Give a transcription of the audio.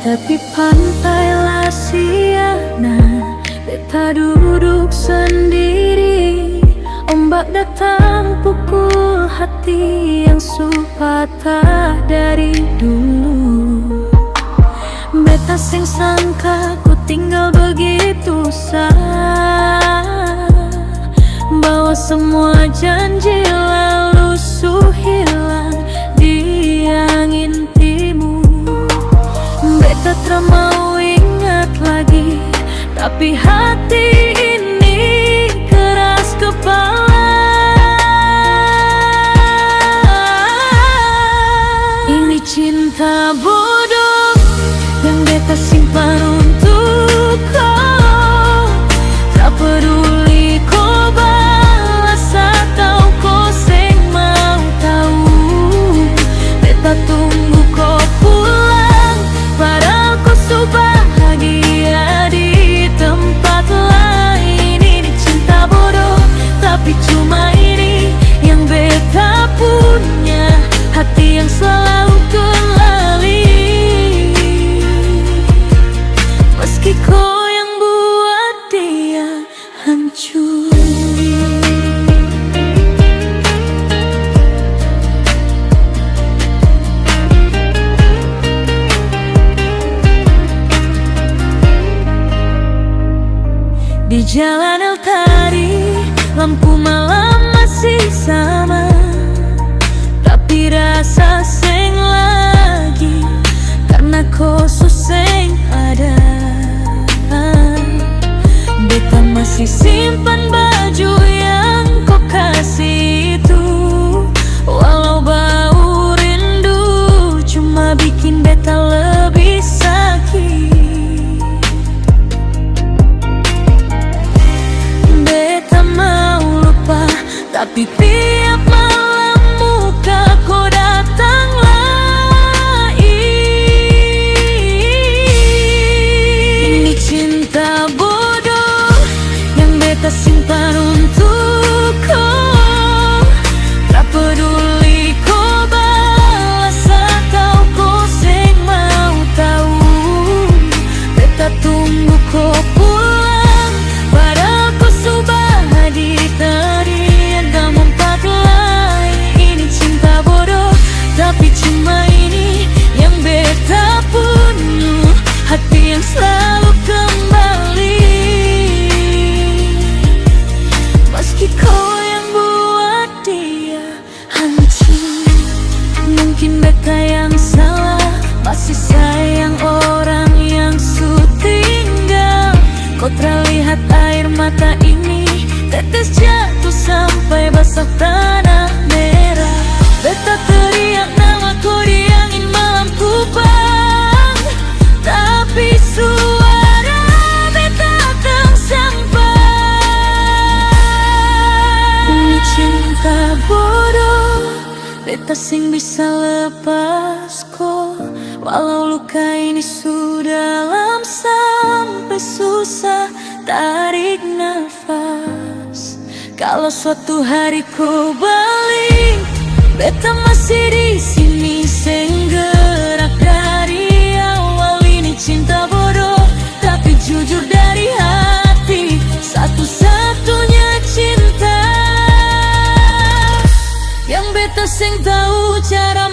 tepi pantai Lasiana, beta duduk sendiri. Ombak datang pukul hati yang patah dari dulu. Beta sing sangka ku tinggal begitu saja, bahwa semua janji lalu hilang di angin timu. Beta tak mau ingat lagi, tapi hati ini keras kepala. Ini cinta bodoh yang beta simpan untuk kau. Tak peduli kau balas atau kau seng mau tahu. Beta tunggu kau pulang, padahal kau so bahagia di tempat lain. Ini cinta bodoh, tapi cuma ini yang beta punya, hati yang selalu kembali. Meski kau yang buat dia hancur. Di jalan El Tari, lampu malam masih sama, tapi rasa seng lagi karena kau seng ada. Beta masih simpan baju yang kau kasih itu, walau bau rindu cuma bikin beta lebih sakit. Beta mau lupa, tapi tiap malam muka kau datang lagi. Ini cinta bodoh yang beta simpan untuk kau. Tak peduli kau balas atau kau seng mau tahu. Beta tunggu kau pulang, padahal kau sudah di tadi ada empat lain. Ini cinta bodoh, tapi cuma ini yang beta punya, hati yang selalu kembali. Meski kau yang buat dia hancur. Mungkin beta yang salah, masih sayang orang yang tinggal. Kau terlihat air mata ini tetes jatuh sampai basah tanah merah. Beta teriak nama kau di angin malam kubang, tapi suara beta tak sampai. Ini cinta bodoh, beta sing bisa lepas kau, walau luka ini sudah dalam sampai susah tarik nafas. Kalau suatu hari ku balik, beta masih di sini seng gerak dari awal. Ini cinta bodoh, tapi jujur dari hati, satu-satunya cinta yang beta seng tahu cara